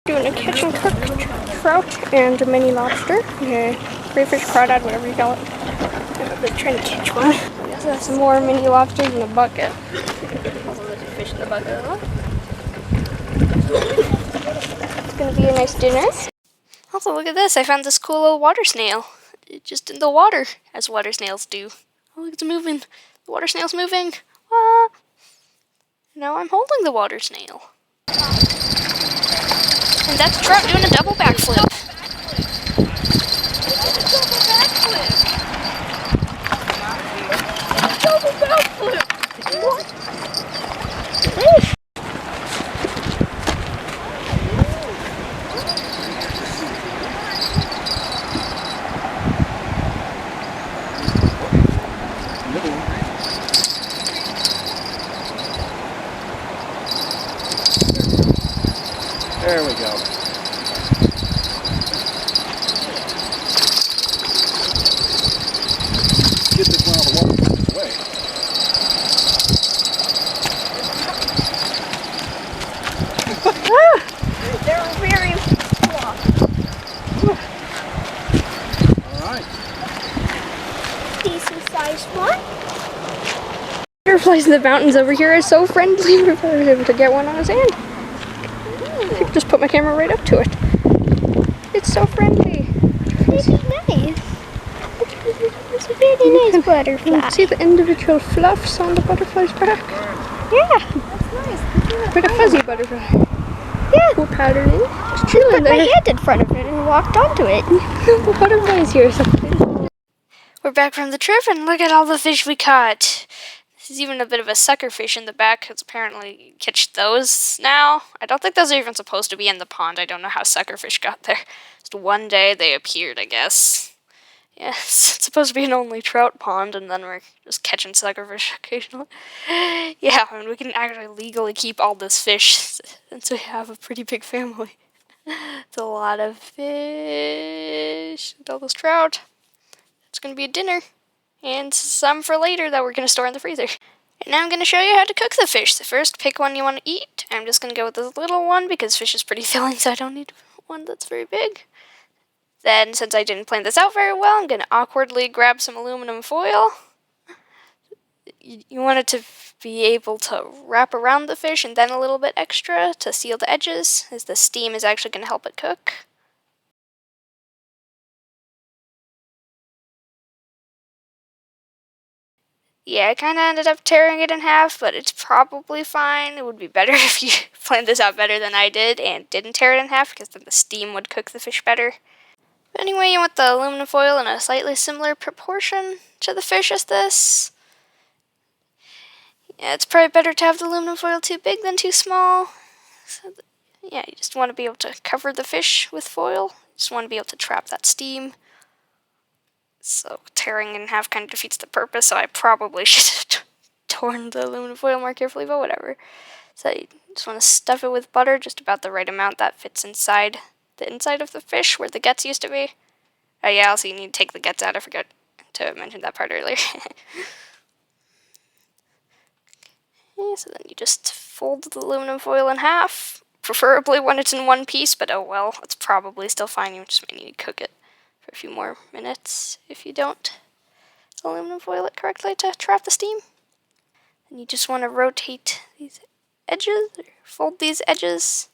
Doing a catch and cook trout and a mini lobster. Yeah, crayfish, crawdad, whatever you call it. I'm trying to catch one. I guess that's some more mini lobsters in the bucket. Also, there's a fish in the bucket as well. It's gonna be a nice dinner. Also, look at this. I found this cool little water snail. It's just in the water, as water snails do. Oh, look, it's moving. The water snail's moving. Ah. Now I'm holding the water snail. And that's a trout doing a double backflip. Double backflip! What? Fish! There we go. Get this one out of the water away. They're very soft. Alright. Decent sized one. Butterflies in the mountains over here are so friendly. I was able to get one on his hand. I just put my camera right up to it. It's so friendly. This is nice. It's a very nice butterfly. You can see the individual fluffs on the butterfly's back. Yeah, that's nice. Like a fuzzy butterfly. Yeah. Cool pattern. Just I chilling put my there. hand in front of it and walked onto it. The butterfly's here or something. We're back from the trip and look at all the fish we caught. There's even a bit of a sucker fish in the back because apparently you catch those now. I don't think those are even supposed to be in the pond. I don't know how sucker fish got there. Just one day they appeared, I guess. Yeah, it's supposed to be an only trout pond, and then we're just catching sucker fish occasionally. Yeah, and we can actually legally keep all this fish since we have a pretty big family. It's a lot of fish and all this trout. It's going to be a dinner. And some for later that we're going to store in the freezer. And now I'm going to show you how to cook the fish. So first, pick one you want to eat. I'm just going to go with this little one because fish is pretty filling, so I don't need one that's very big. Then, since I didn't plan this out very well, I'm going to awkwardly grab some aluminum foil. You want it to be able to wrap around the fish and then a little bit extra to seal the edges, as the steam is actually going to help it cook. Yeah, I kind of ended up tearing it in half, but it's probably fine. It would be better if you planned this out better than I did and didn't tear it in half, because then the steam would cook the fish better. But anyway, you want the aluminum foil in a slightly similar proportion to the fish as this. Yeah, it's probably better to have the aluminum foil too big than too small. So yeah, you just want to be able to cover the fish with foil. You just want to be able to trap that steam. So tearing in half kind of defeats the purpose, so I probably should have torn the aluminum foil more carefully, but whatever. So you just want to stuff it with butter, just about the right amount that fits inside the inside of the fish where the guts used to be. Oh yeah, also you need to take the guts out. I forgot to mention that part earlier. Okay, so then you just fold the aluminum foil in half, preferably when it's in one piece, but oh well, it's probably still fine. You just may need to cook it for a few more minutes if you don't aluminum foil it correctly to trap the steam. And you just want to rotate these edges, or fold these edges.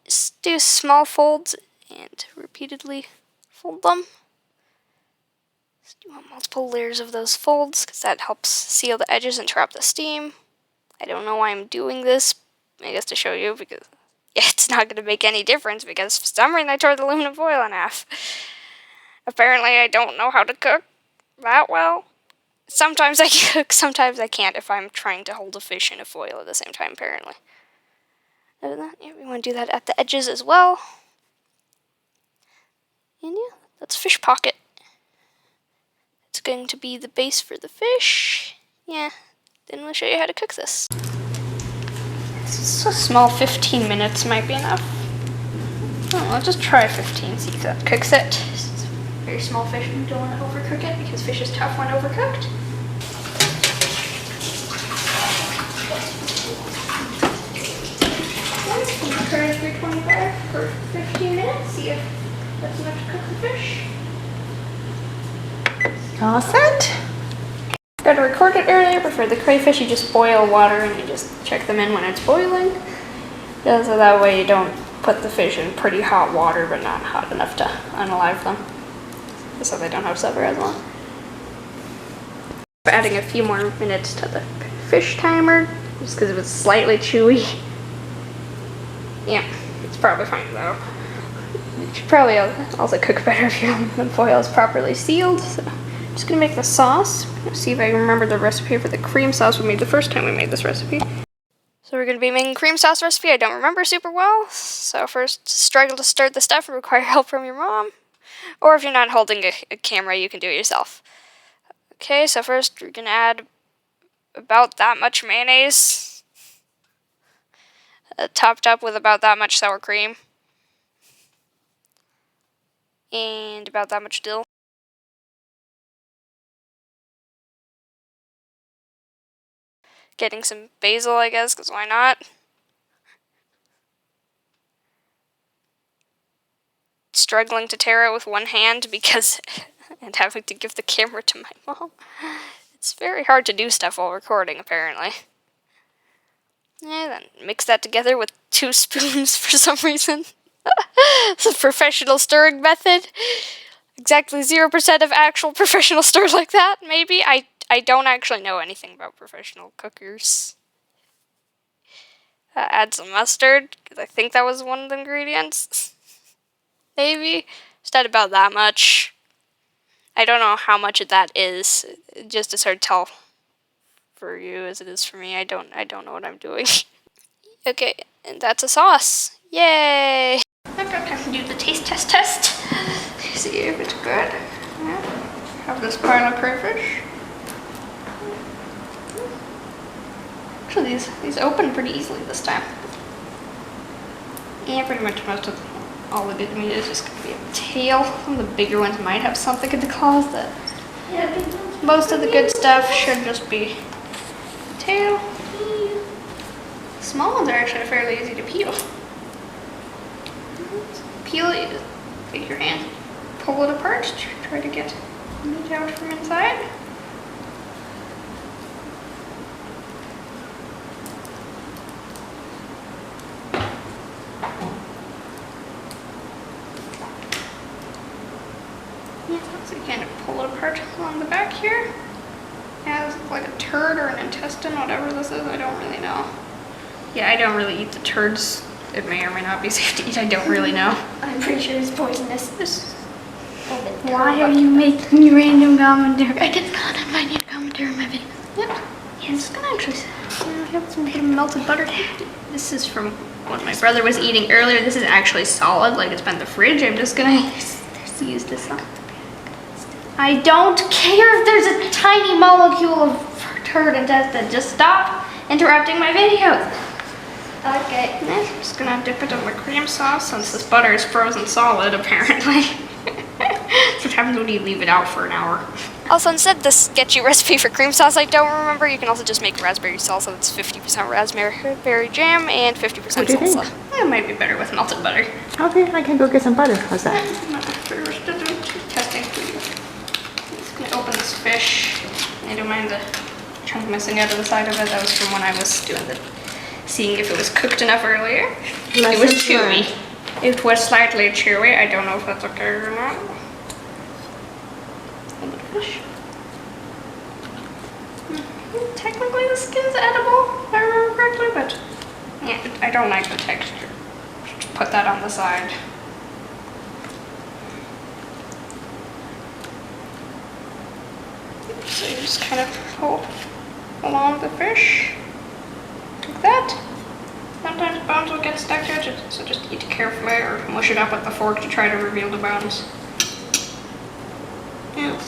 Just do small folds and repeatedly fold them. So you want multiple layers of those folds because that helps seal the edges and trap the steam. I don't know why I'm doing this, I guess to show you, because yeah, it's not going to make any difference because for some reason I tore the aluminum foil in half. Apparently I don't know how to cook that well. Sometimes I cook, sometimes I can't if I'm trying to hold a fish in a foil at the same time, apparently. Other than that, yeah, we want to do that at the edges as well. And yeah, that's fish pocket. It's going to be the base for the fish. Yeah, then we'll show you how to cook this. So small, 15 minutes might be enough. Oh, I'll just try 15, see if that cooks it. It's a very small fish, and you don't want to overcook it because fish is tough when overcooked. Current 325 for 15 minutes. See if that's enough to cook the fish. All set? Got to record it earlier, but for the crayfish, you just boil water and you just check them in when it's boiling. Yeah, so that way you don't put the fish in pretty hot water, but not hot enough to unalive them. So they don't have to suffer as long. Adding a few more minutes to the fish timer, just because it was slightly chewy. Yeah, it's probably fine though. It should probably also cook better if your aluminum foil is properly sealed. So I'm just gonna make the sauce. See if I can remember the recipe for the cream sauce we made the first time we made this recipe. So we're gonna be making cream sauce recipe I don't remember super well. So first, struggle to stir the stuff and require help from your mom. Or if you're not holding a camera, you can do it yourself. Okay, so first we're gonna add about that much mayonnaise, topped up with about that much sour cream, and about that much dill. Getting some basil, I guess, because why not? Struggling to tear it with one hand because, and having to give the camera to my mom. It's very hard to do stuff while recording, apparently. And then mix that together with 2 spoons for some reason. It's a professional stirring method. Exactly 0% of actual professional stir like that, maybe. I don't actually know anything about professional cookers. Add some mustard, because I think that was one of the ingredients. Maybe. Just add about that much. I don't know how much of that is. Just as hard to tell for you as it is for me. I don't know what I'm doing. Okay, and that's a sauce. Yay! I've got time to do the taste test. See if it's good. Yeah. Have this pile of crayfish. Actually, these open pretty easily this time. Yeah, pretty much most of all the good meat is just going to be a tail. Some of the bigger ones might have something in the claws, but most of the good stuff should just be tail. Small ones are actually fairly easy to peel. Peel it, you just take your hand, pull it apart, try to get meat out from inside. Yeah, so you kind of pull it apart along the back here. Yeah, this looks like a turd or an intestine, whatever this is, I don't really know. Yeah, I don't really eat the turds. It may or may not be safe to eat, I don't really know. I'm pretty sure it's poisonous. Why are you making me random commentary? I did not invite you to commentary on my video. Yep. Yeah, I'm just gonna actually have some bit of melted butter. This is from what my brother was eating earlier. This is actually solid, like it's been in the fridge. I'm just gonna use this up. I don't care if there's a tiny molecule of turd intestine. Just stop interrupting my videos. Okay. I'm just gonna dip it in the cream sauce since this butter is frozen solid, apparently. That's what happens when you leave it out for an hour. Also, instead of the sketchy recipe for cream sauce I don't remember, you can also just make raspberry salsa. It's 50% raspberry jam and 50% salsa. It might be better with melted butter. Okay, I can go get some butter. How's that? We're still doing testing for you. I'm just gonna open this fish. I don't mind the chunk missing out of the side of it. That was from when I was doing the seeing if it was cooked enough earlier. It was chewy. It was slightly chewy. I don't know if that's okay or not. Fish. Technically the skin's edible, if I remember correctly, but yeah, I don't like the texture. Just put that on the side. So you just kind of pull along the fish, like that. Sometimes bones will get stuck to it, so just eat carefully or mush it up with the fork to try to reveal the bones. Yeah.